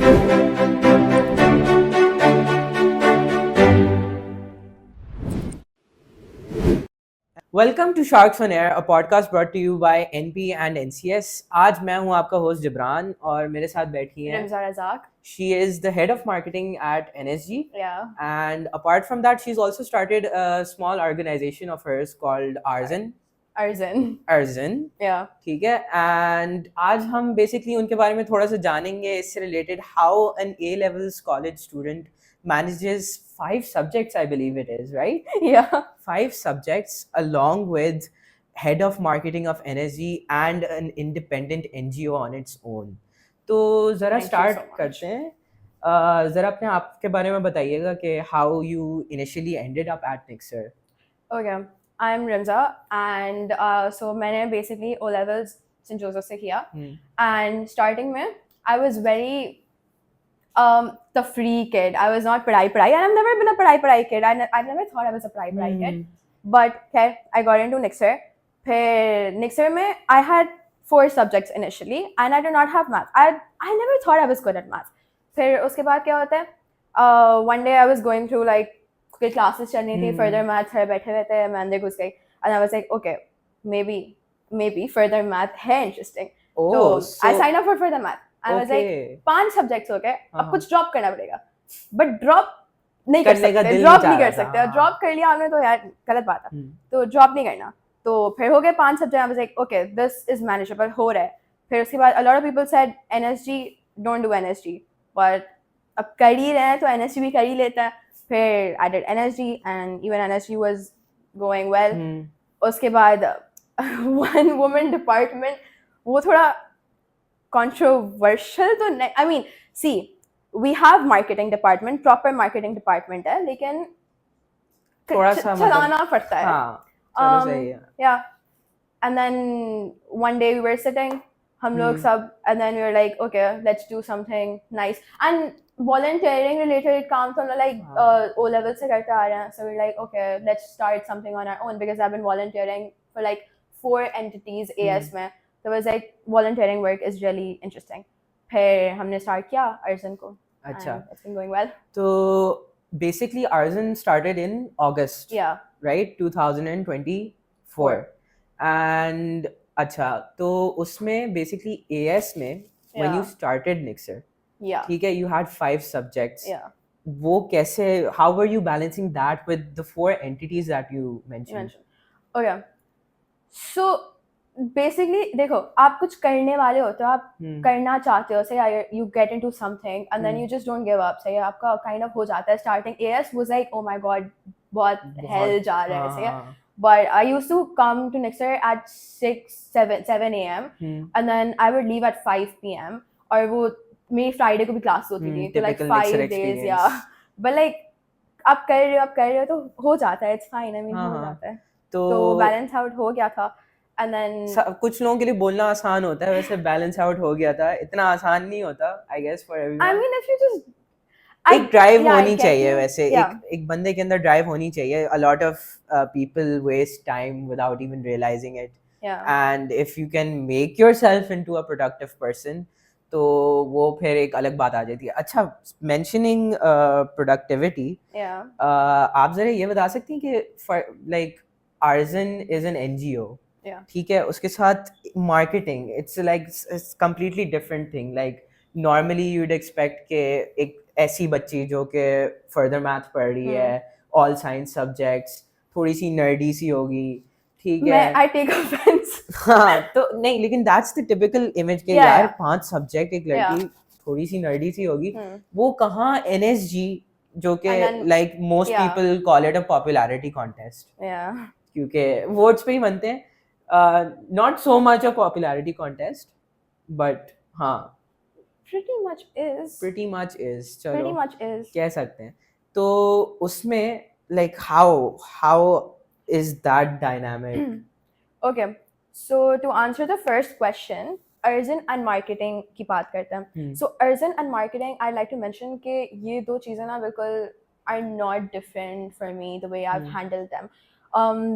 Welcome to Sharks on Air, a podcast brought to you by NP and NCS. आज मैं हूं आपका host Jibran और मेरे साथ बैठी हैं Rimza Razak. She is the head of marketing at NSG. Yeah. And apart from that, she's also started a small organization of hers called Arzan. Arzan. Yeah. ठीक है, एंड आज हम बेसिकली उनके बारे में थोड़ा सा जानेंगे इससे related, how an A levels college student manages 5 subjects, I believe it is, right? Yeah. 5 subjects along with head of marketing of NSG and an independent NGO on its own. तो ज़रा start करते हैं। ज़रा अपने आप के बारे में बताइएगा कि how you initially ended up at निक्सर। Okay. I'm Rimza and so मैंने basically O levels St. Joseph से किया and starting में I was very the free kid. I was not पढ़ाई and I've never been a पढ़ाई kid. I've never thought I was a पढ़ाई kid. But okay, I got into Nixer. फिर Nixer में I had 4 subjects initially and I did not have math. I never thought I was good at math. फिर उसके बाद क्या होता है, one day I was going through like कोई classes चल रही थी, further math फिर बैठे हुए थे, मैं अंदर घुस गई and I was like okay, maybe further math है interesting. तो I signed up for further math. I was like 5 subjects हो गए, अब कुछ ड्रॉप करना पड़ेगा, बट ड्रॉप नहीं कर सकते, ड्रॉप कर लिया हमने तो यार गलत बात है, तो ड्रॉप नहीं करना। तो फिर हो गए 5 subject. I was like okay this is manageable, हो रहा है। फिर उसके बाद a lot of people said NSG, don't do NSG, but अब कर ही रहे हैं तो NSG भी कर ही लेता है। फिर I did NSG and even NSG was going well. उसके बाद one woman department वो थोड़ा controversial तो नहीं, I mean see we have marketing department, proper marketing department है, लेकिन थोड़ा सा चलाना पड़ता है। चलो सही है। Yeah, and then one day we were sitting हम लोग सब and then we were like okay let's do something nice and volunteering related काम तो हम लोग like O level से करते आ रहे हैं, so we're like okay let's start something on our own because I've been volunteering for like 4 entities AS में, so it was like volunteering work is really interesting. फिर हमने start किया Arzan को। अच्छा, it's been going well. तो basically Arzan started in August, yeah, right, 2024 and अच्छा, तो उसमें basically AS में when you started Nixer, ठीक है, you had 5 subjects. वो कैसे, how were you balancing that with the 4 entities that you mentioned? Okay, so basically देखो आप कुछ करने वाले होते हो, आप करना चाहते हो, say you get into something and then you just don't give up, say आपका kind of हो जाता है। starting AS was like oh my god बहुत hell जा रहा है, say but I used to come to Nixer at 7 a.m. and then I would leave at 5 p.m. और वो मेरी फ्राइडे को भी क्लास होती थी, तो like 5 days, yeah, but like आप कर रहे हो तो हो जाता है, it's fine, I mean हो जाता है। तो बैलेंस आउट हो गया था and then कुछ लोगों के लिए बोलना आसान होता है, वैसे बैलेंस आउट हो गया था, इतना आसान नहीं होता I guess for everyone. I mean if you just एक ड्राइव होनी चाहिए वैसे, एक बंदे के अंदर ड्राइव होनी चाहिए। a lot of people waste time without even realizing it, and if you can make yourself into a productive person तो वो फिर एक अलग बात आ जाती है। अच्छा, mentioning productivity, आप जरा ये बता सकती हैं कि like Arzan is an NGO, ठीक है, उसके साथ marketing it's like it's completely different thing. like normally you'd expect के एक ऐसी बच्ची जो कि फर्दर मैथ पढ़ रही है, ऑल साइंस सब्जेक्ट्स, थोड़ी सी नर्डी सी होगी, ठीक है, I take offense. हाँ, तो नहीं, लेकिन दैट्स द टिपिकल इमेज के यार 5 सब्जेक्ट, एक लड़की थोड़ी सी नर्डी सी होगी, वो कहाँ NSG जो कि like most people call it a popularity contest, क्योंकि वोट्स पे ही बनते हैं, not so much a popularity contest but हाँ pretty much is चलो कह सकते हैं। तो उसमें like how is that dynamic? Okay, so to answer the first question, Arzan and marketing की बात करते हैं। So Arzan and marketing I'd like to mention कि ये दो चीज़ें ना बिल्कुल are not different for me the way I've handled them.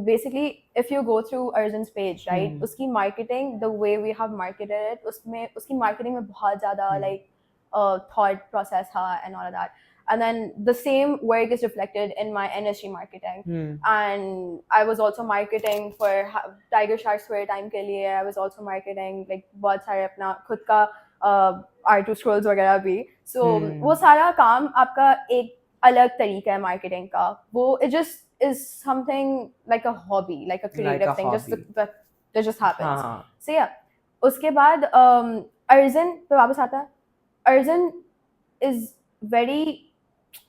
Basically if you go through Arzan's page, right, उसकी marketing, the way we have marketed it, उसमें उसकी marketing में बहुत ज़्यादा like thought process tha and all of that. And then the same work is reflected in my NSG marketing. And I was also marketing for Tiger Sharks for a time ke liye. I was also marketing like बहुत सारे अपना खुद का R2 scrolls वगैरह भी. So वो सारा काम आपका एक अलग तरीका है marketing का. वो it just is something like a hobby, like a creative thing, just that just happens. So yeah, उसके बाद अर्जुन पे वापस आता है. Arjun is very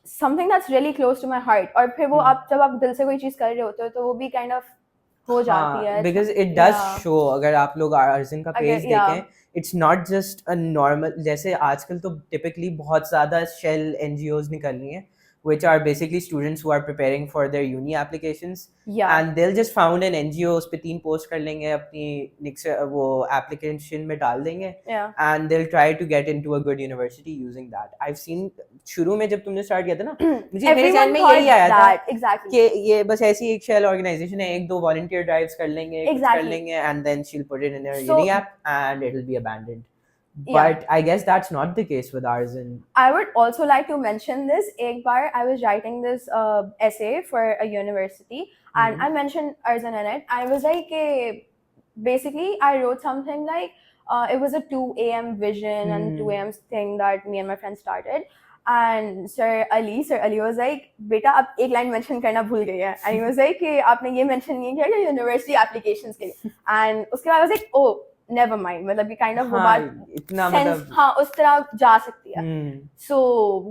something that's really close to my heart. और फिर वो आप जब आप दिल से कोई चीज कर रहे होते हो तो वो भी kind of हो जाती है. Because it does show. अगर आप लोग अर्जुन का पेज देखें, it's not just a normal, जैसे आजकल तो typically बहुत ज़्यादा shell NGOs निकल रही हैं, which are basically students who are preparing for their uni applications. And they'll just found an NGO, उस पे 3 post कर लेंगे, अपनी वो application में डाल देंगे, and they'll try to get into a good university using that. I've seen शुरू में जब तुमने start किया था ना, मुझे मेरे ध्यान में यही आया था कि ये बस ऐसी एक shell organization है, 1-2 volunteer drives कर लेंगे, कर लेंगे, and then she'll put it in her uni app and it'll be abandoned. But I guess that's not the case with ours. And I would also like to mention this. Ek bar I was writing this essay for a university, and I mentioned Arjun in it. I was like, basically, I wrote something like it was a 2 a.m. vision and 2 a.m. thing that me and my friends started. And Sir Ali was like, "Beta, आप एक line mention करना भूल गई है." And he was like, कि आपने ये mention नहीं किया university applications के लिए. And उसके बाद I was like, "Oh, never mind." मतलब ये kind of वो बात इतना sense मतलब हाँ उस तरह जा सकती है. So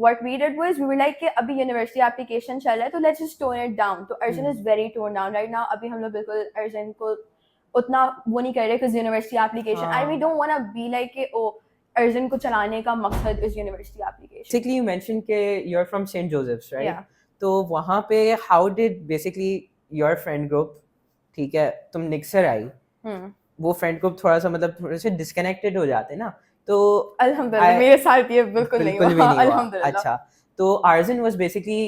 what we did was we were like कि अभी university application चल रहा है तो let's just tone it down. तो Arjun is very toned down right now. अभी हम लोग बिल्कुल Arjun को उतना वो नहीं कर रहे because university application and we don't want to be like कि oh Arjun को चलाने का मकसद is university application. Basically you mentioned कि you're from St. Joseph's, right? Yeah. तो वहाँ पे how did basically your friend group, ठीक है, तुम निक्सर आई, वो फ्रेंड ग्रुप थोड़ा सा मतलब थोड़े से डिस्कनेक्टेड हो जाते हैं ना, तो अल्हम्दुलिल्लाह मेरे साथ ये बिल्कुल नहीं हुआ. अल्हम्दुलिल्लाह. अच्छा, तो Arjun was basically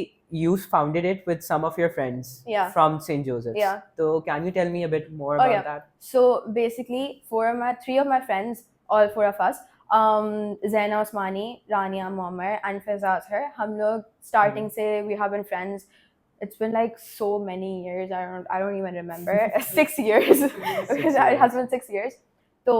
you founded it with some of your friends from St. Joseph's. Yeah. So can you tell me a bit more about that? So basically 3 of my friends, all 4 of us, Zaina Osmani, Rania Muammar and Fiza Azhar, हम लोग starting से we have been friends. It's been like so many years. I don't even remember. 6 years. It has been 6 years. तो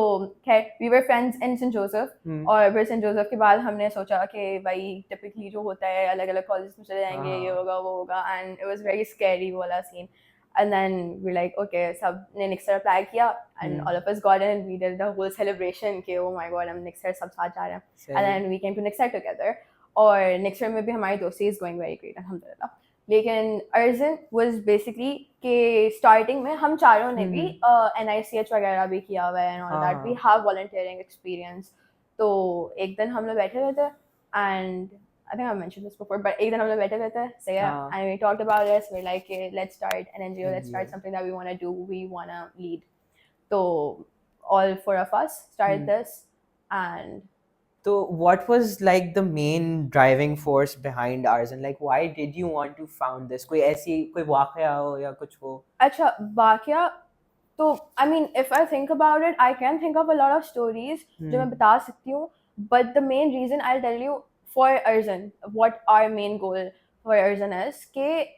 खैर we were friends in St. Joseph. और फिर St. Joseph के बाद हमने सोचा कि भाई typically जो होता है अलग अलग colleges में चले जाएंगे, ये होगा वो होगा, and it was very scary वो वाला scene. And then we're like, okay, सब ने Nixer apply किया, and all of us got in. We did the whole celebration कि oh my god, हम Nixer सब साथ जा रहे हैं. And then we came to Nixer together. और Nixer में भी हमारी दोस्ती is going very great, alhamdulillah. लेकिन अर्जुन was basically कि starting में हम चारों ने भी NICH वगैरह भी किया हुआ है and all that. We have volunteering experience. तो एक दिन हम लोग बैठे हुए थे and I think I've mentioned this before, but एक दिन हम लोग बैठे हुए थे, so yeah, and we talked about this. We're like, let's start an NGO, let's start something that we want to do, we want to lead. So all 4 of us started this. And so what was like the main driving force behind Arjun? Like why did you want to found this? कोई ऐसी कोई वाक़या हो या कुछ हो? अच्छा वाक़या तो I mean if I think about it, I can think of a lot of stories जो मैं बता सकती हूँ, but the main reason I'll tell you for Arjun, what our main goal for Arjun is कि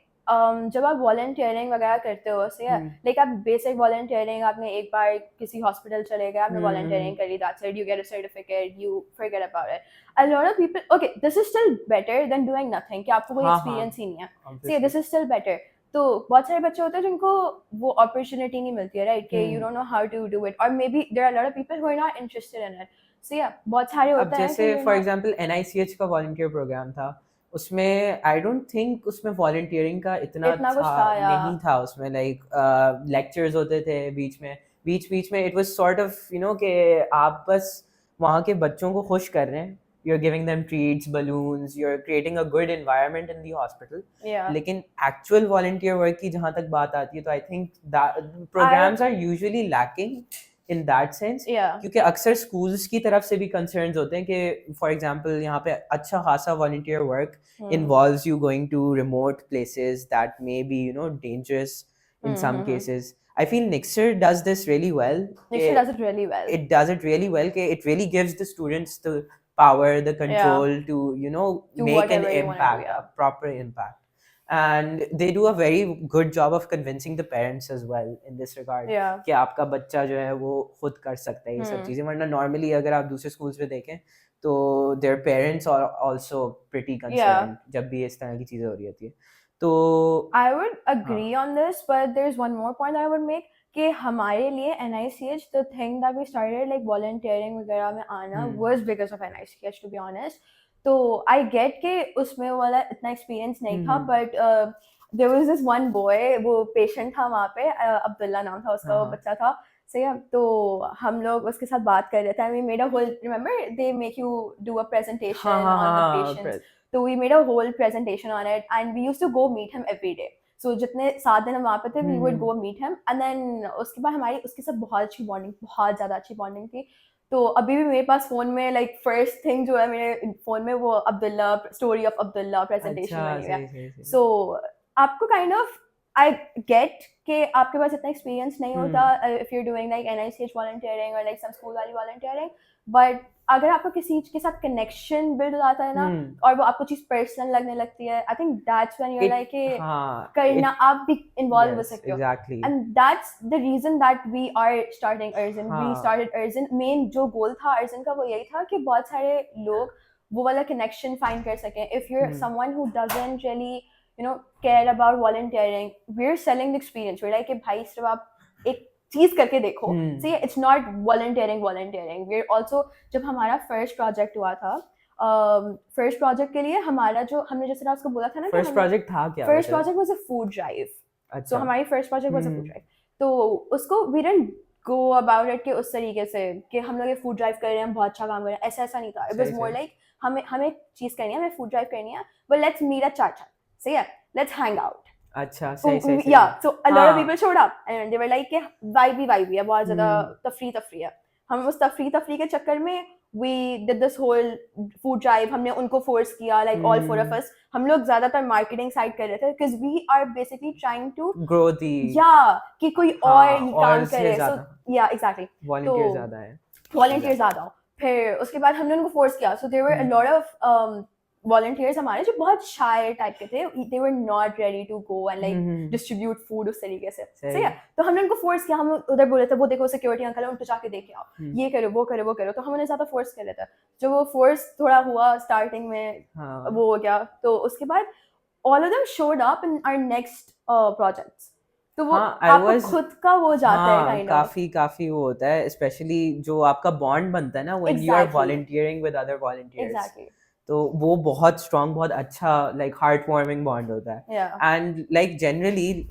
जब आप volunteering वगैरह करते हो से लाइक आप बेसिक वॉलंटियरिंग आपने एक बार किसी हॉस्पिटल चले गए आपने वॉलंटियरिंग करी, that's it, you get a certificate, you forget about it. A lot of people okay this is still better than doing nothing कि आपको कोई एक्सपीरियंस ही नहीं है, see this is still better. तो बहुत सारे बच्चे होते हैं जिनको वो अपॉर्चुनिटी नहीं मिलती है, राइट, कि you don't know how to do it, और maybe there are lot of people who are not interested in it. So yeah बहुत सारे होते हैं. जैसे फॉर एग्जांपल NICH का वॉलंटियर प्रोग्राम था, उसमें आई डोंट थिंक उसमें वॉलंटियरिंग का इतना नहीं था. उसमें लाइक लेक्चर्स होते थे बीच में it was sort of you know कि आप बस वहाँ के बच्चों को खुश कर रहे हैं, you're giving them treats, balloons, you're creating a good environment in the hospital. लेकिन actual volunteer work की जहाँ तक बात आती है तो I think that programs are usually lacking in that sense. क्योंकि अक्सर schools की तरफ से भी concerns होते हैं कि for example यहाँ पे अच्छा खासा volunteer work involves you going to remote places that may be you know dangerous in some cases. I feel Nixer does this really well. Nixer does it really well. It does it really well. It really gives the students the power, the control to, you know, Do make an whatever you wanna do, impact, yeah. a proper impact. And they do a very good job of convincing the parents as well in this regard Yeah. कि आपका बच्चा जो है वो खुद कर सकता है ये सब चीज़ें, वरना नॉर्मली अगर आप दूसरे स्कूल्स में देखें तो their parents are also pretty concerned जब भी इस तरह की चीज़ें हो रही होती है. तो I would agree on this, but there's one more point I would make कि हमारे लिए NICH, the thing that we started like volunteering वगैरह में आना was because of NICH, to be honest. तो I get कि उसमें वाला इतना experience नहीं था, but there was this one boy, वो patient था वहाँ पे, अब्दुल्ला नाम था उसका, वो बच्चा था. सही है. तो हम लोग उसके साथ बात कर रहे थे. We made a whole, remember they make you do a presentation on the patients. So we made a whole presentation on it, and we used to go meet him every day. So जितने 7 दिन हम वहाँ पे थे, we would go meet him, and then उसके बाद हमारी उसके साथ बहुत अच्छी bonding, बहुत ज़्यादा अच्छी bonding थी. तो अभी भी मेरे पास फोन में like first thing जो है मेरे फोन में वो Abdullah, story of Abdullah presentation बनी हुई है. So आपको kind of I get कि आपके पास इतना experience नहीं होता if you're doing like NICH volunteering or like some school वाली volunteering, but अगर आपको किसी के साथ connection build हो जाता है ना, और वो आपको चीज़ personal लगने लगती है, I think that's when you're like कि करना आप भी involve हो सकते हो. Exactly. And that's the reason that we are starting Erzin. We started Erzin. Main जो goal था Erzin का वो यही था कि बहुत सारे लोग वो वाला connection find कर सकें. If you're someone who doesn't really care about volunteering, we're selling the experience. We're like कि भाई सिर्फ आप एक चीज करके देखो. See, it's not volunteering. We're also, जब हमारा first project हुआ था, first project के लिए हमारा जो हमने जैसे ना उसको बोला था ना, first project था क्या? First project was a food drive. So हमारी first project was a food drive. तो उसको we didn't go about it कि उस तरीके से कि हम लोग ये food drive कर रहे हैं, हम बहुत अच्छा काम कर रहे हैं, ऐसा नहीं था. It was more like हमें एक चीज करनी है, हमें food drive करनी है, but let's meet at चाचा. सही है, let's hang out. अच्छा, सही. Yeah, so a lot of people showed up and they were like कि vibe है, बहुत ज़्यादा तफरी है. हम उस तफरी के चक्कर में we did this whole food drive. हमने उनको force किया, like all 4 of us. हम लोग ज़्यादातर marketing side कर रहे थे because we are basically trying to grow the कि कोई और ये काम करे. So yeah, exactly. volunteer ज़्यादा है. Volunteer ज़्यादा. फिर उसके बाद हमने उनको force किया. So there were a lot of volunteers हमारे जो बहुत shy type के थे. They were not ready to go and like distribute food उस तरीके से. सही है. तो हमने उनको force किया. हम उधर बोले थे वो देखो security uncle है, उनको जाके देखे आओ, ये करो वो करो. तो हमने ज़्यादा force कर रहे थे. जो वो force थोड़ा हुआ starting में, वो हो गया. तो उसके बाद all of them showed up in our next projects. तो वो आपको खुद का वो जाता है kind of. काफी वो होता है, especially जो आपका bond बनता है ना when you are volunteering with other volunteers. Exactly. तो वो बहुत strong, बहुत अच्छा like heartwarming bond होता है. Yeah. And like generally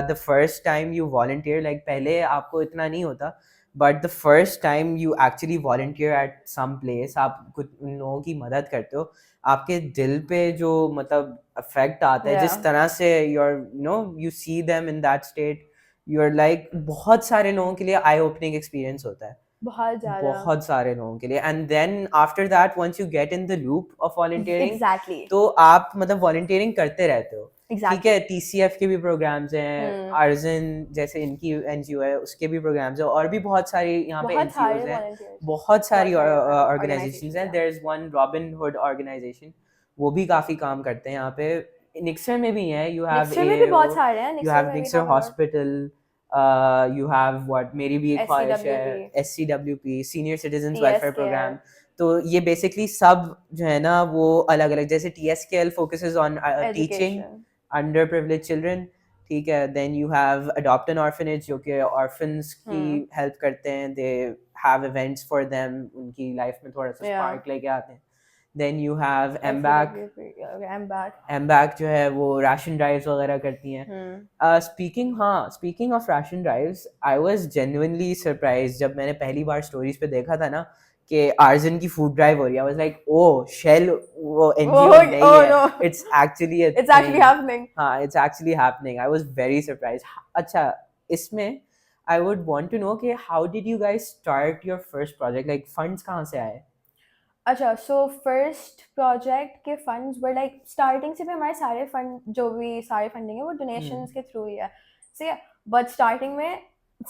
the first time you volunteer, like पहले आपको इतना नहीं होता, but the first time you actually volunteer at some place, आप कुछ उन लोगों की मदद करते हो, आपके दिल पे जो मतलब effect आता है, जिस तरह से you see them in that state, you're like बहुत सारे लोगों के लिए eye opening experience होता है. बहुत सारे लोगों के लिए. And then after that once you get in the loop of volunteering, exactly, तो आप मतलब volunteering करते रहते हो. exactly. ठीक है, TCF के भी प्रोग्राम्स हैं, अर्जन जैसे इनकी NGO है उसके भी प्रोग्राम्स हैं, और भी बहुत सारी यहाँ पे NGOs हैं, बहुत सारी ऑर्गेनाइजेशंस हैं. There is one Robin Hood organization, वो भी काफी काम करते हैं यहाँ पे. निक्सर में भी हैं, you have you have निक्सर hospital, you have what मेरी भी एक ख्वाहिश है, SCWP Senior Citizens Welfare Program. तो ये basically सब जो है ना वो अलग अलग, जैसे TSKL focuses on teaching underprivileged children. ठीक है, then you have Adopt an Orphanage जो कि orphans की help करते हैं, they have events for them, उनकी life में थोड़ा सा spark लेके आते हैं. Then you have MBAC जो है वो ration drives वगैरह करती हैं. Speaking of ration drives, I was genuinely surprised जब मैंने पहली बार stories पे देखा था ना कि आर्जन की food drive हो रही है. I was like, oh, Shell वो NGO नहीं है. It's actually happening. हाँ, it's actually happening. I was very surprised. अच्छा, इसमें I would want to know कि how did you guys start your first project? Like funds कहाँ से आए? अच्छा, so first project के funds were like starting से भी हमारे सारे fund जो भी सारे funding है वो donations के through ही है. So yeah, but starting में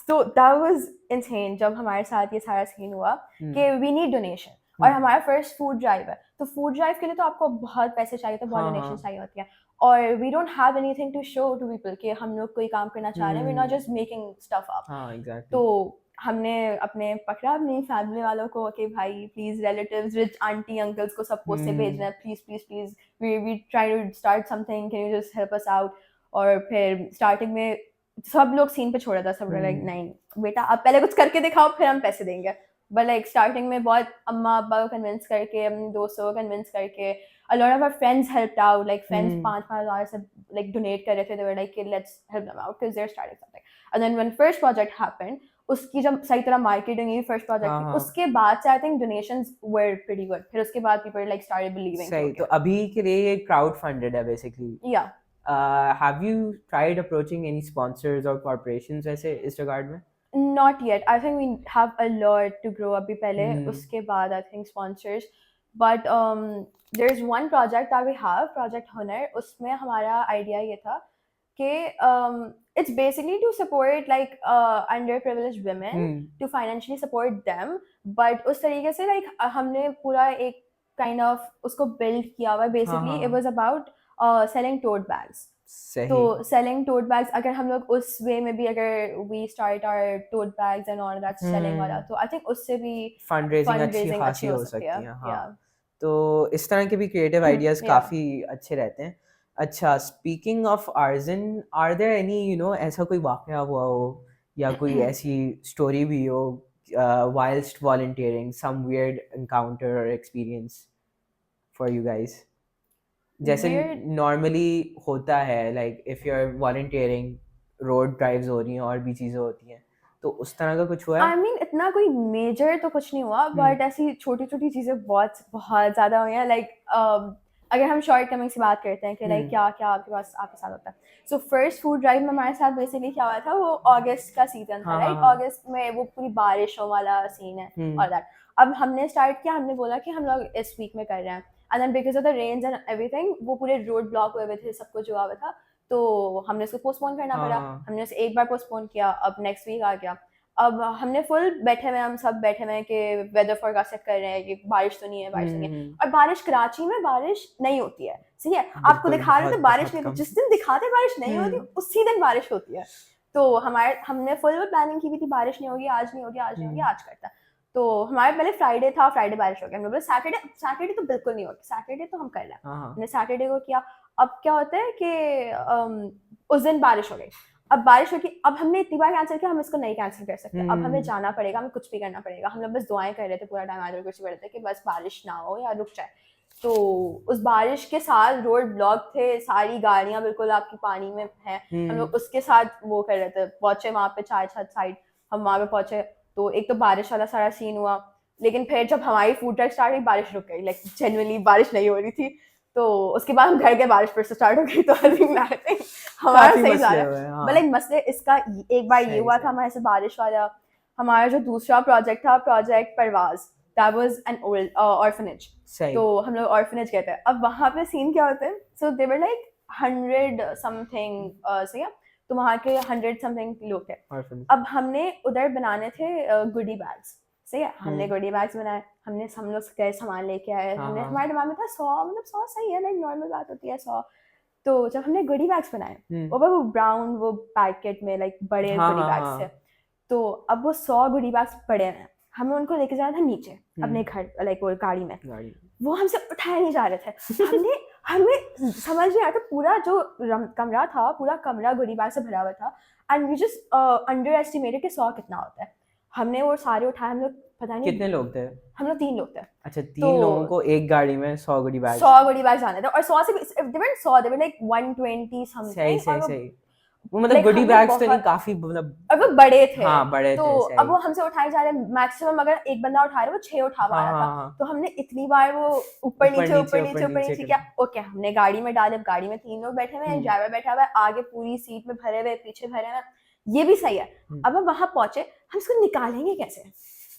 so that was insane जब हमारे साथ ये सारा scene हुआ कि we need donation. और हमारा फर्स्ट फूड ड्राइव है, तो फूड ड्राइव के लिए तो आपको बहुत पैसे चाहिए, तो बहुत डोनेशन चाहिए होती है, और we don't have anything to show to people कि हम लोग कोई काम करना चाह रहे हैं, we not just making stuff up. तो हमने अपने पकड़ा अपनी फैमिली वालों को कि भाई please relatives, rich aunty uncles को सबको से भेजना है, please please please, we try to start something, can you just help us out. और फिर स्टार्टिंग में सब लोग सीन पे छोड़ा था, सब लाइक नहीं बेटा आप पहले कुछ करके दिखाओ फिर हम पैसे देंगे, बट लाइक स्टार्टिंग में बहुत अम्मा अब्बा को कन्विंस करके, अपने दोस्तों को कन्विंस करके, a lot of our friends helped out, like friends 5,000 से like donate कर रहे थे, they were like let's help them out because they're starting something, and then when first project happened, उसकी जब सही तरह मार्केटिंग हुई फर्स्ट प्रोजेक्ट की, उसके बाद से I think donations were pretty good, फिर उसके बाद पीपल लाइक स्टार्टेड बिलीविंग। सही, तो अभी के लिए ये क्राउड फंडेड है बेसिकली। या have you tried approaching any sponsors और कॉर्पोरेशंस ऐसे इस रिगार्ड में? Not yet. I think we have a lot to grow अभी पहले, उसके बाद I think sponsors, but there's one project that we have, Project हुनर, उसमें हमारा आइडिया ये था कि it's basically to support like underprivileged women, to financially support them, but उस तरीके से like हमने पूरा एक kind of उसको build किया हुआ, basically it was about selling tote bags. तो सेलिंग टोट बैग्स, अगर हम लोग उस वे में भी अगर we start our tote bags and all that selling वाला, तो आई थिंक उससे भी फंडरेजिंग अच्छी हो सकती है। हाँ, तो इस तरह के भी क्रिएटिव आइडियाज काफी अच्छे रहते हैं। अच्छा, स्पीकिंग ऑफ आर्जन, आर देयर एनी ऐसा कोई वाकया हुआ हो या कोई ऐसी स्टोरी भी हो whilst volunteering, some weird encounter or experience for you guys? जैसे नॉर्मली होता है, like if you are volunteering, road drives हो रही हैं और भी चीजें होती हैं, तो उस तरह का कुछ हुआ है? I mean, इतना कोई मेजर तो कुछ नहीं हुआ, बट ऐसी छोटी छोटी चीजें बहुत बहुत ज्यादा हुई हैं। लाइक अगर हम शॉर्ट कमिंग से बात करते हैं कि लाइक क्या क्या आपके पास आपके साथ होता है, सो फर्स्ट फूड ड्राइव में हमारे साथ बेसिकली क्या हुआ था, वो अगस्त का सीजन था, राइट? अगस्त में वो पूरी बारिशों वाला सीन है और दैट। अब हमने स्टार्ट किया, हमने बोला कि हम लोग इस वीक में कर रहे हैं, and then because of the rains and everything, वो पूरे रोड ब्लॉक हुए हुए थे, सब कुछ हुआ हुआ था, तो हमने उसको पोस्टपोन करना पड़ा। हमने उसे एक बार पोस्टपोन किया, अब नेक्स्ट वीक आ गया। अब हमने फुल बैठे हुए, हम सब बैठे हुए कि वेदर फोरकास्ट चेक कर रहे हैं कि बारिश तो नहीं है, बारिश नहीं है। और बारिश, कराची में बारिश नहीं होती है, सही है, आपको दिखा रहे थे बारिश नहीं, जिस दिन दिखाते बारिश नहीं होती उसी दिन बारिश होती है। तो हमने फुल प्लानिंग की भी थी, बारिश नहीं होगी आज, नहीं होगी आज, नहीं होगी आज करता। तो हमारे पहले फ्राइडे था, फ्राइडे बारिश हो गया, हमने बोला सैटरडे तो बिल्कुल नहीं होगी, सैटरडे तो हम कर लें। हमने सैटरडे को किया। अब क्या होता है कि उस दिन बारिश हो गई। अब बारिश होगी, अब हमने इतनी बार कैंसिल किया, हम इसको नहीं कैंसिल कर सकते, अब हमें जाना पड़ेगा, हमें कुछ भी करना पड़ेगा। हम लोग बस दुआएं कर रहे थे पूरा टाइम, आदर कुछ कर रहे थे कि बस बारिश ना हो या रुक जाए। तो उस बारिश के साथ रोड ब्लॉक थे, सारी गाड़ियां बिल्कुल आपकी पानी में हैं। हम लोग उसके साथ वो कर रहे थे, पहुंचे वहाँ पे चाय छत साइड, हम वहाँ पे पहुंचे, तो एक तो बारिश वाला सारा सीन हुआ, लेकिन फिर जब हमारी फूड ट्रक स्टार्ट हुई, बारिश रुक गई, लाइक जेन्युइनली बारिश नहीं हो रही थी। तो उसके बाद हम घर के, बारिश फिर से स्टार्ट हो गई। तो आई थिंक हमारा सही जा रहा है। मतलब मसले इसका एक बार ये हुआ था हमारे से बारिश वाला। हमारा जो दूसरा प्रोजेक्ट था, project Parwaz, that was an old orphanage. तो हम लोग ऑर्फनेज गए थे। अब वहाँ पे सीन क्या होता है, सो दे वर लाइक 100 समथिंग, सही है, तो वहाँ के 100 समथिंग लोग थे। अब हमने उधर बनाने थे गुडी बैग्स, सही है, हमने गुडी बैग्स बनाए, हम लोग गए सामान लेके आए, हमने हमारे दिमाग में था 100, मतलब 100 सही है, लाइक नॉर्मल बात होती है 100। तो जब हमने गुडी बैग्स बनाए, वो ब्राउन वो पैकेट में लाइक बड़े गुडी बैग्स थे, तो अब वो 100 गुडी बैग्स पड़े हैं, हमें उनको लेके जाना था नीचे अपने घर, लाइक वो गाड़ी में, वो हमसे उठाए नहीं जा रहे थे। हमें समझ नहीं आया था, पूरा जो कमरा था, पूरा कमरा गुडी बैग से भरा हुआ था, and we just underestimated कि 100 कितना होता है। हमने वो सारे उठाए, हम लोग पता नहीं कितने लोग थे, हम लोग 3 लोग थे। अच्छा, 3 लोगों को एक गाड़ी में 100 गुडी बैग जाने थे, और 100 से they were like 120 समथिंग। सही वो मतलब गुडी बैग्स तो नहीं, काफी मतलब, और वो बड़े थे। हाँ, बड़े तो थे। अब वो हमसे उठाए जा रहे हैं, मैक्सिमम अगर एक बंदा उठा रहा है वो 6 उठा पा रहा था। तो हमने इतनी बार वो ऊपर नीचे किया। ओके, हमने गाड़ी में डाले, गाड़ी में 3 लोग बैठे हुए हैं, ड्राइवर बैठा हुआ है, आगे पूरी सीट में भरे हुए, पीछे भरे हुए, ये भी सही है। अब हम वहां पहुंचे, हम इसको निकालेंगे कैसे?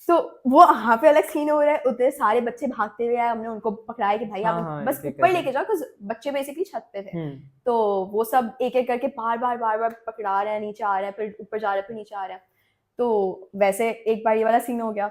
तो वो वहाँ पे अलग सीन हो रहा है, उतने सारे बच्चे भागते हुए आए, हमने उनको पकड़ाया कि भाई आप बस ऊपर लेके जाओ, क्योंकि बच्चे बेसिकली छत पे थे। तो वो सब एक एक करके बार बार पकड़ा रहे हैं, नीचे आ रहे हैं, फिर ऊपर जा रहे हैं, फिर नीचे आ रहे हैं। तो वैसे एक बार ये वाला सीन हो गया।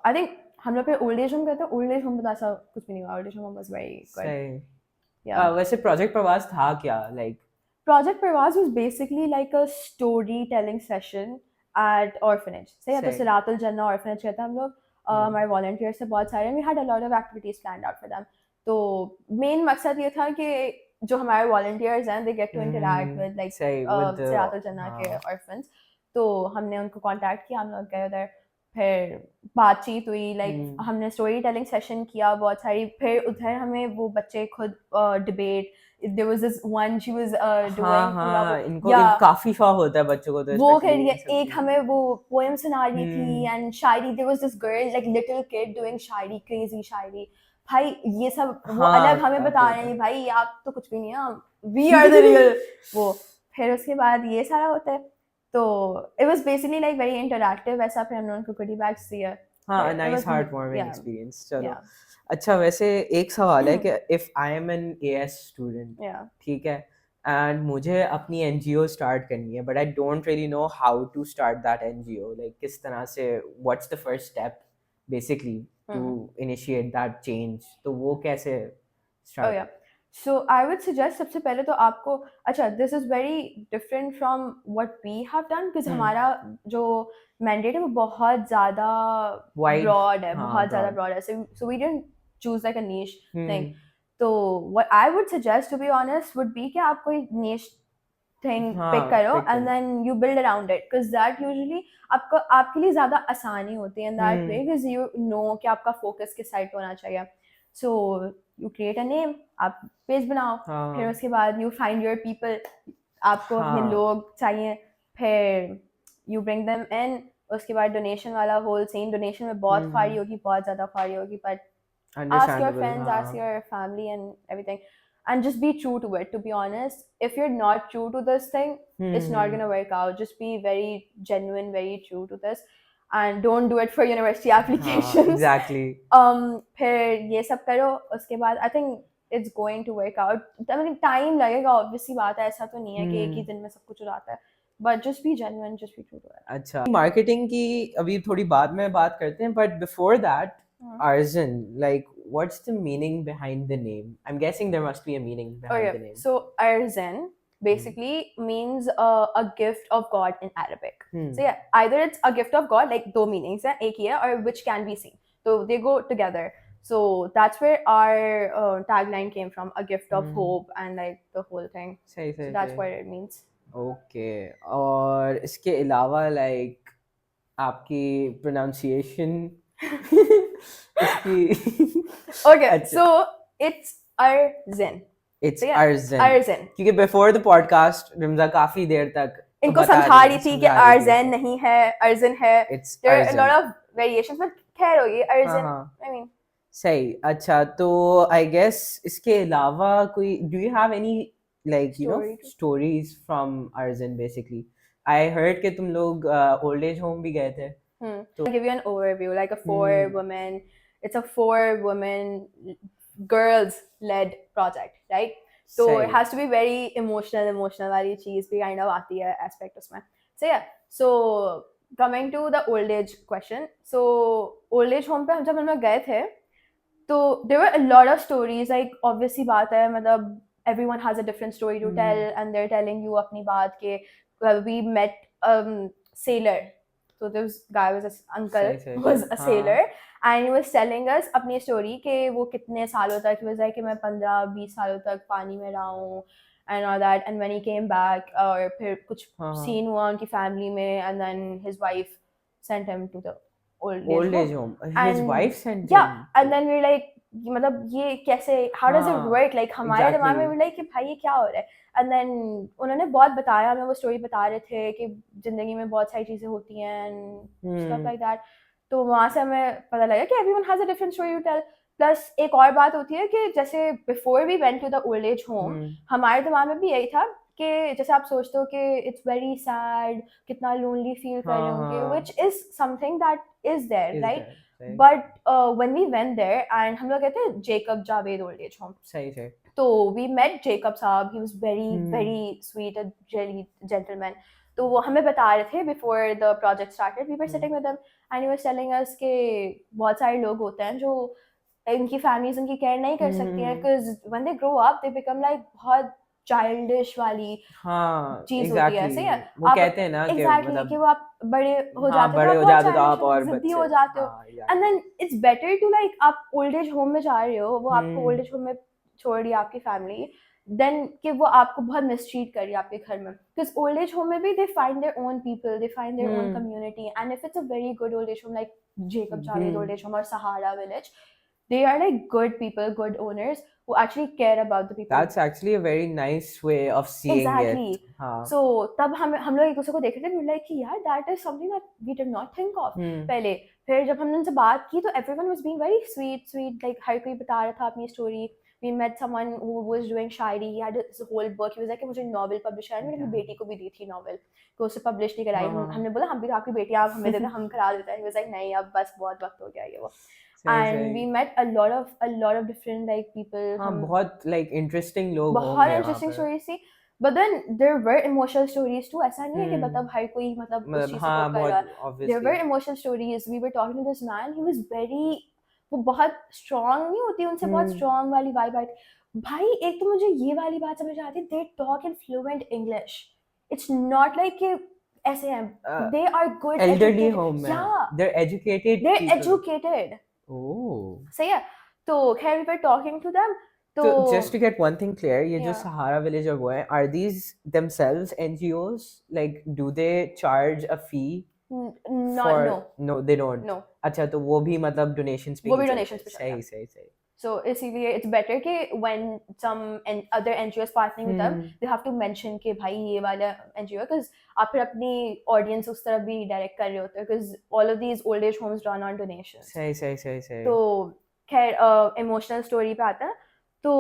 आई थिंक हम लोग पे ओल्ड एज होम कहते हैं, ओल्ड एज होम में ऐसा कुछ भी नहीं हुआ, old age home was very good. सही। वैसे प्रोजेक्ट प्रवास था क्या? Like Project Parvaz was basically like a storytelling session at orphanage. Say तो Siratul Jannah orphanage कहते हैं हम लोग, हमारे volunteers से बहुत सारे, we had a lot of activities planned out for them. तो main मकसद ये था कि जो हमारे volunteers हैं, they get to interact with like Siratul Jannah के orphans. तो हमने उनको contact किया, हम लोग गए उधर, फिर बातचीत हुई, लाइक हमने स्टोरी टेलिंग सेशन किया बहुत सारी, फिर उधर हमें वो बच्चे खुद debate, there was this one she was doing इनको काफी शौक होता है बच्चों को, तो वो कर रही है, एक हमें वो पोएम सुना रही थी and Shayari, there was this girl like little kid doing Shayari, crazy शायरी, भाई ये सब वो अलग हमें बता रहे हैं, भाई आप तो कुछ भी नहीं है, we are the real वो। फिर उसके बाद ये सारा होता है, तो it was basically like very interactive ऐसा, फिर हमने उनको goodie bags दिया। हाँ, nice heartwarming experience। चलो अच्छा, वैसे एक सवाल है कि if I am an AS student, ठीक है, and मुझे अपनी NGO start करनी है, but I don't really know how to start that NGO, like किस तरह से, what's the first step basically to initiate that change, तो वो कैसे start? So I would suggest सबसे पहले तो आपको, अच्छा this is very different from what we have done, because हमारा जो mandate है वो बहुत ज़्यादा broad है, बहुत ज़्यादा broad है, so we didn't choose like a niche thing. तो what I would suggest to be honest would be कि आप कोई niche thing pick करो and then you build around it, because that usually आपको आपके लिए ज़्यादा आसानी होती है in that way, because you know कि आपका focus किस side पे होना चाहिए. So you create a name, आप पेज बनाओ, फिर उसके बाद you find your people, आपको अपने लोग चाहिए, फिर you bring them in, उसके बाद donation वाला whole scene, donation में बहुत ख्वारी होगी, बहुत ज़्यादा ख्वारी होगी, but ask your friends, ask your family and everything, and just be true to it. To be honest, if you're not true to this thing, it's not going to work out. Just be very genuine, very true to this, and don't do it for university applications. Exactly. फिर ये सब करो, उसके बाद I think it's going to work out. I mean, time लगेगा, obviously बात है, ऐसा तो नहीं है कि एक ही दिन में सब कुछ हो जाता है, but just be genuine, just be true to it. अच्छा, marketing की अभी थोड़ी बाद में बात करते हैं, but before that, Arzan, like what's the meaning behind the name? I'm guessing there must be a meaning behind the name. So Arzan basically means a gift of God in Arabic. So yeah, either it's a gift of God, like दो meanings हैं, एक ही है, or which can be seen. So they go together. So that's where our tagline came from, a gift of hope and like the whole thing. सही so that's what it means. Okay. और इसके अलावा like आपकी pronunciation Okay, so it's Arzan. It's Arzan. Arzan. क्योंकि before the podcast Rimja काफी देर तक इनको समझा रही थी कि Arzan नहीं है, Arzan है. There are a lot of variations, but खैर होगी Arzan. I mean. सही. अच्छा, तो I guess इसके अलावा कोई, do you have any like you know stories from Arzan basically? I heard कि तुम लोग old age home भी गए थे. I'll give you an overview, like a 4-woman, it's a 4-woman girls-led project, right? So it has to be very emotional वाली चीज़ भी kind of आती है aspect उसमें. So yeah, so coming to the old age question, so old age home पे जब हम लोग गए थे, तो there were a lot of stories, like obviously बात है, मतलब everyone has a different story to tell, and they're telling you अपनी बात के, we met sailor. So this guy was an uncle, was a sailor, and he was telling us अपनी story कि वो कितने सालों तक, he was like कि मैं 15-20 सालों तक पानी में रहा हूँ and all that, and when he came back, और फिर कुछ scene हुआ उनकी family में, and then his wife sent him to the old age home. His wife sent him? Yeah, and then we're like, मतलब ये कैसे, how does it work? Like हमारे दिमाग में we're like कि भाई ये क्या हो रहा है? And then उन्होंने बहुत बताया, हमें वो story बता रहे थे कि जिंदगी में बहुत सारी चीजें होती हैं and stuff like that. तो वहाँ से हमें पता लगा कि everyone has a different story to tell. Plus एक और बात होती है कि जैसे before we went to the old age home, हमारे दिमाग में भी यही था कि जैसे आप सोचते हो कि it's very sad, कितना lonely feel कर रहे होंगे, which is something that is there, right? But when we went there and हम लोग गए थे Jacob Javed old age home. सही है. So we met Jacob साहब. He was very very sweet, a really gentleman. तो वो हमें बता रहे थे before the project started, we were sitting with them and he was telling us के बहुत सारे लोग होते हैं जो इनकी फैमिलीज उनकी केयर नहीं कर सकती हैं, because when they grow up they become like बहुत चाइल्डिश वाली चीज होती है। सही है, वो आप कहते हैं ना कि मतलब कि वो आप बड़े हो जाते बड़े हो, हो बहुत जाते हो तो आप childish और जिद्दी बच्चे हो जाते हो, and then it's better to like आप ओल्ड एज होम में जा रहे हो, वो आपको ओल्ड एज होम में छोड़ रही है आपकी फैमिली, देन कि वो आपको बहुत मिसट्रीट कर रही है आपके घर में, बिकॉज ओल्ड एज होम में भी they find their own people, they find their own community, and if it's a very good old age home like Jacob Javed old age home और सहारा village, they are like good people, good owners who actually care about the people. That's actually a very nice way of seeing exactly. it. So तब हम लोग एक दूसरे को देख रहे थे, we were like कि यार that is something that we did not think of पहले। फिर जब हमने उनसे बात की तो everyone was being very sweet, like हर कोई बता रहा था अपनी story. We met someone who was doing Shayari, he had his whole book, he was like कि मुझे novel publish करनी है, मेरी बेटी को भी दी थी novel, तो उसे publish नहीं कराई। हमने बोला हम भी तो आपकी बेटी, आप हमें देते हम करा देते हैं। He was like नहीं अब बस बहुत वक्त हो गया ये वो। And we met a lot of different like people. बहुत like interesting लोग होंगे, बहुत interesting stories थी, but then there were emotional stories too. ऐसा नहीं है कि मतलब हर कोई मतलब उस चीज को कर रहा है। There were emotional stories. We were talking to this man. He was very, वो बहुत strong नहीं होती, उनसे बहुत strong वाली vibe आई थी। भाई एक तो मुझे ये वाली बात समझ आती है, they talk in fluent English. It's not like कि ऐसे हैं, they are good, elderly educated. home, yeah, they're educated they're people. educated. Oh. सही है, तो खैर we were talking to them. So just to get one thing clear, ये जो Sahara Village और वो है, are these themselves NGOs? Like, do they charge a fee? No, they don't. No. अच्छा, तो वो भी मतलब donations पे वो भी donations पे चलता है। सही। So इसीलिए it's better कि when some other NGOs partnering with them, they have to mention कि भाई ये वाला NGO है, because आप फिर अपनी audience उस तरफ भी direct कर रहे होते हो, because all of these old age homes run on donations. सही। तो खैर emotional story पे आता है, तो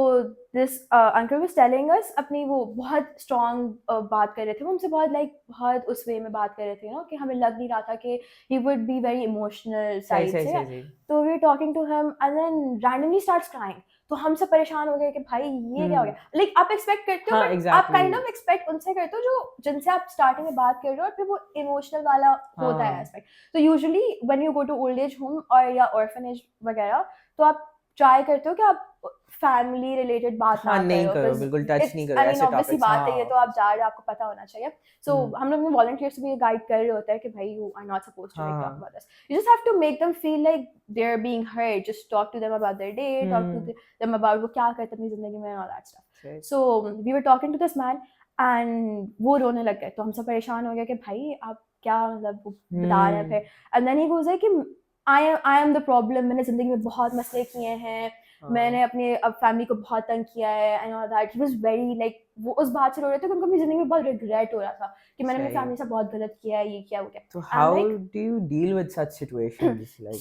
this uncle was telling us अपनी वो बहुत strong बात कर रहे थे, वो हमसे बहुत like बहुत उस way में बात कर रहे थे, कि हमें लग नहीं रहा था कि he would be very emotional side से। तो we were talking to him and then randomly starts crying, तो हम सब परेशान हो गए कि भाई ये क्या हो गया। like आप expect करते हो, आप kind of expect उनसे करते हो जो जिनसे आप starting में बात कर रहे हो, और फिर वो emotional वाला होता है aspect। तो usually when you go to old age home और या orphanage वगैरह, तो आप ट्राई करते हो कि आप फैमिली रिलेटेड बात ना करो, बिल्कुल टच नहीं करो ऐसे टॉपिक्स। बात है ये, तो आप जा रहे हो, आपको पता होना चाहिए। सो हम लोग अपने वॉलंटियर्स भी गाइड कर रहे होते हैं कि भाई you are not supposed to talk about this, you just have to make them feel like they are being heard, just talk to them about their day, talk to them about वो क्या करते हैं अपनी जिंदगी में, all that stuff. So we were talking to this man एंड वो रोने लग गए, तो हम सब परेशान हो गए कि भाई आप क्या मतलब बता रहे हैं। फिर and then he goes like कि आई एम द प्रॉब्लम, मैंने जिंदगी में बहुत मसले किए हैं, मैंने अपने फैमिली को बहुत तंग किया है and all that. He was very like, वो उस बात से रो रहे थे कि उनको अपनी जिंदगी में बहुत रिग्रेट हो रहा था कि मैंने अपनी फैमिली से बहुत गलत किया है, ये किया वो किया। So how do you deal with such situations? Like,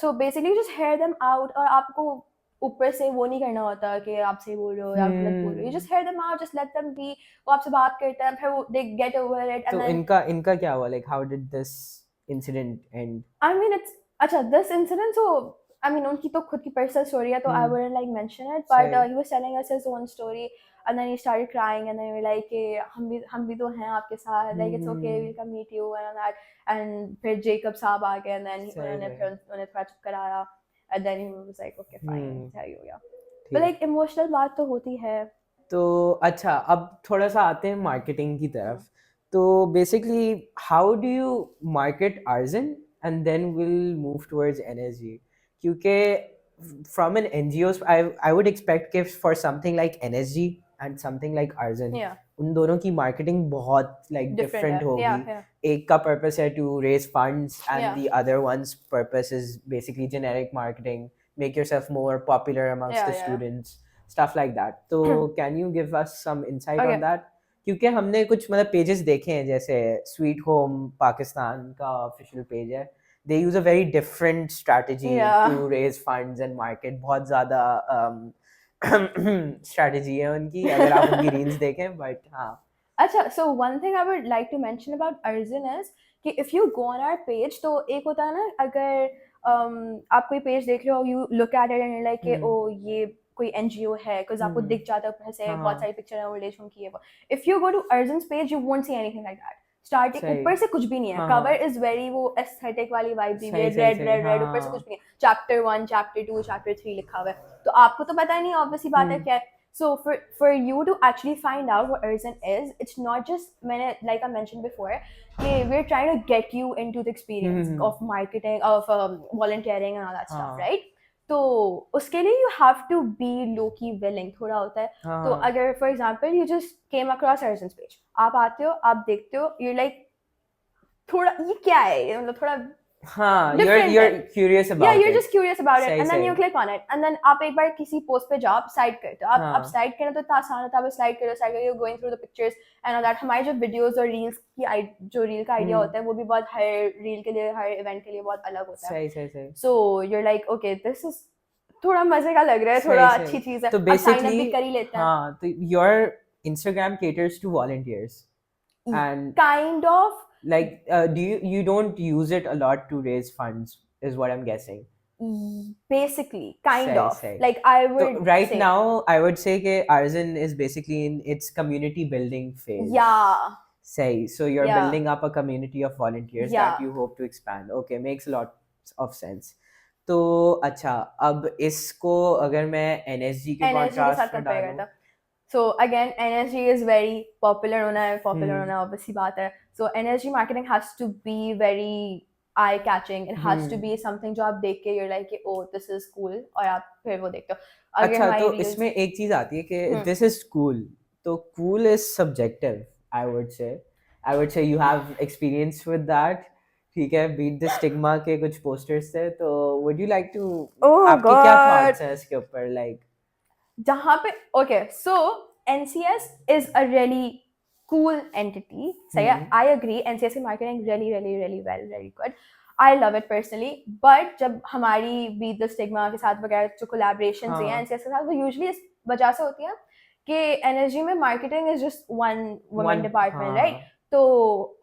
so basically just hear them out, और आपको ऊपर से वो नहीं करना होता कि आप सही बोल रहे हो या गलत बोल रहे हो, you just hear them out, just let them be। वो आपसे बात करते हैं, फिर वो they get over it। तो इनका क्या हुआ? Like, how did this incident end? I mean it's this incident, so I mean उनकी तो खुद की personal story है, तो I wouldn't like mention it, but he was telling us his own story and then he started crying and then we were like कि हम भी तो हैं आपके साथ, like it's okay, we'll come meet you and all that। and फिर Jacob साहब आ गए and then उन्हें थोड़ा चुप कराया and then he was like okay fine, क्या ही हो गया। but like emotional बात तो होती है। तो अच्छा, अब थोड़ा सा आते हैं मार्केटिंग की तरफ। तो basically how do you market Arzen and then we'll move towards NSG? क्योंकि from an NGO I would expect कि for something like NSG and something like Arzen, उन दोनों की marketing बहुत like different होगी। एक का purpose है to raise funds and the other one's purpose is basically generic marketing, make yourself more popular amongst the students, stuff like that। तो can you give us some insight on that? क्योंकि हमने कुछ मतलब pages देखे हैं, जैसे Sweet Home Pakistan का official page है, they use a very different strategy to raise funds and market। बहुत ज़्यादा strategy है उनकी, अगर आप उनकी reels देखें, but हाँ। अच्छा, so one thing I would like to mention about Arzen is कि if you go on our page, तो एक होता है ना, अगर आप कोई पेज देख रहे हो, you look at it and you're like ओ ये कोई NGO है, because आपको दिख जाता है ऊपर से हाँ, बहुत सारी पिक्चर है ओल्ड एज होम की है वो. If you go to Arjun's page, you won't see anything like that. Starting सही. ऊपर से कुछ भी नहीं है. हाँ, कवर हाँ. इज वेरी वो एस्थेटिक वाली वाइब दी हुई है, सही, रेड सही, रेड रेड, ऊपर से हाँ. कुछ भी नहीं है. चैप्टर 1, चैप्टर 2, चैप्टर 3 लिखा हुआ है. तो आपको तो पता ही नहीं, ऑब्वियसली बात है क्या है. So for you to actually find out what Arjun is, it's not just, like I mentioned before, we're trying to get you into the experience of marketing, of volunteering and all that stuff, right? तो उसके लिए you have to be low-key willing. थोड़ा होता है. तो अगर for example you just came across Arjun's page, आप आते हो, आप देखते हो, you're like थोड़ा ये क्या है, मतलब थोड़ा हाँ, you're curious about it. Yeah, you're just curious about it, and then सही. you click on it, and then आप एक बार किसी पोस्ट पे जाओ, आप स्लाइड करते हो. आप स्लाइड करना तो इतना आसान होता है. आप स्लाइड करो, you're going through the pictures and all that. हमारी जो वीडियोस और रील्स की जो रील का आइडिया होता है वो भी बहुत हर रील के लिए, हर इवेंट के लिए बहुत अलग होता है. सही. So you're like, okay, this is थोड़ा मजे का लग रहा है, थोड़ा अच्छी चीज है. तो अब साइन अप भी basically कर ही लेते हैं. हाँ, तो your Instagram caters to volunteers and kind of. like you don't use it a lot to raise funds is what I'm guessing. Basically, kind of. Say. Like I would so right say. now I would say that Arjun is basically in its community building phase. Yeah. So you're building up a community of volunteers that you hope to expand. Okay, makes a lot of sense. तो अच्छा, अब इसको अगर मैं NSG के contrast में डालूं. So again, NSG is very popular होना है, obviously बात है. So NSG marketing has to be very eye-catching. It has to be something जो आप देख के you're like, oh, this is cool, और आप फिर वो देखते हो. अच्छा, तो इसमें एक चीज आती है कि this is cool. तो cool is subjective, I would say you have experience with that. ठीक है, beat the stigma के कुछ posters थे, तो would you like to आपके क्या thoughts हैं इसके ऊपर, like जहाँ पे okay, so NCS is a really cool entity. So yeah, I agree. NCS की marketing really well, very good. I love it personally. But जब हमारी Beat the Stigma के साथ वगैरह जो collaborations हैं NCS के साथ, वो usually इस वजह से होती है कि NSG में marketing is just one woman department, right? तो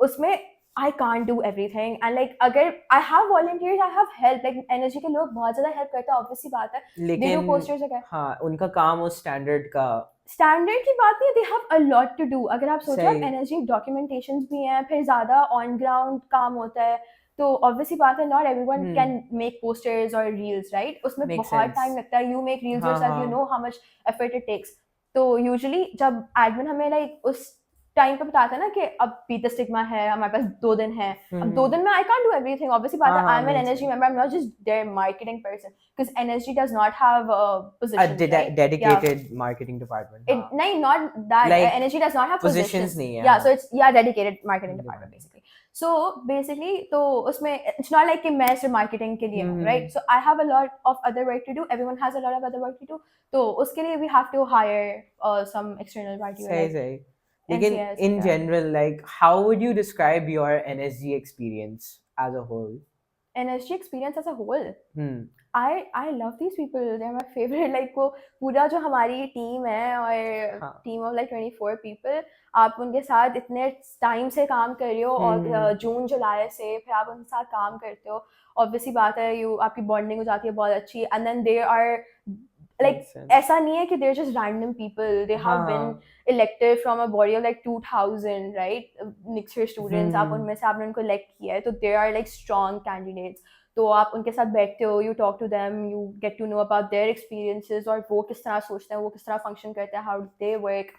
उसमें I can't do everything, and like अगर I have volunteers, I have help. Like NSG के लोग बहुत ज़्यादा help करते हैं, obviously बात है. लेकिन they do posters वगैरह. हाँ, उनका काम उस स्टैंडर्ड की बात नहीं है. they have a lot to do. अगर आप सोचो, NSG documentations भी हैं, फिर ज़्यादा on ground काम होता है. तो obviously बात है, not everyone can make posters or reels, right? उसमें बहुत time लगता है. You make reels yourself, you know how much effort it takes. तो usually जब admin हमें like उस टाइम पे बताता है ना कि अब Beat the Stigma है, हमारे पास 2 दिन है. अब 2 दिन में I can't do everything. Obviously बात है, I'm an NSG member. I'm not just their marketing person, because NSG does not have a position, dedicated marketing department. नहीं, not that. Like, NSG does not have positions. नहीं है. Yeah, so it's dedicated marketing department basically. So basically, तो उसमें it's not like कि मैं सिर्फ marketing के लिए हूँ, right? So I have a lot of other work to do. Everyone has a lot of other work to do. तो उसके लिए we have to hire some external party. सही. लेकिन in general, like how would you describe your NSG experience as a whole? NSG experience as a whole? I love these people. They're my favorite. Like वो पूरा जो हमारी team है, और team of like 24 people, आप उनके साथ इतने time से काम कर रहे हो, और जून जुलाई से फिर आप उनके साथ काम करते हो. Obviously बात है, आपकी bonding हो जाती है बहुत अच्छी, and then they are like ऐसा नहीं है कि they're just random people. They have been elected from a body of like 2000, right? Next year students, आप उनमें से आपने उनको elect किया है, तो they are like strong candidates. तो आप उनके साथ बैठते हो, you talk to them, you get to know about their experiences, और वो किस तरह सोचते हैं, वो किस तरह function करते हैं, how they work.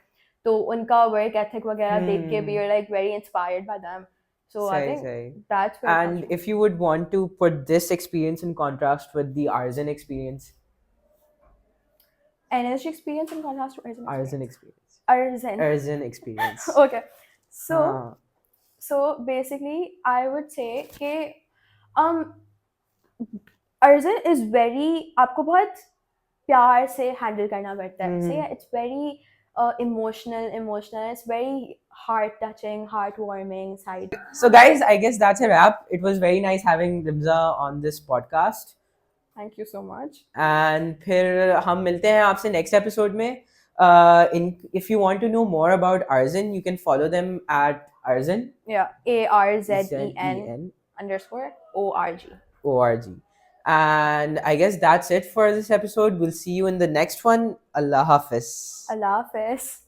तो उनका work ethic वगैरह देख के भी you're like very inspired by them. So I think that's where. And if you would want to put this experience in contrast with the Arjun experience. NSG experience in contrast to Arjun experience. Arjun experience. Okay. So basically I would say कि Arjun is very, आपको बहुत प्यार से handle करना पड़ता है. So yeah, it's very emotional. It's very heart-touching, heartwarming side. So guys, I guess that's a wrap. It was very nice having Rimza on this podcast. Thank you so much. And फिर हम मिलते हैं आपसे next episode में. If you want to know more about Arjun, you can follow them at Arjun. Yeah, ARZEN _ORG. And I guess that's it for this episode. We'll see you in the next one. Allah Hafiz. Allah Hafiz.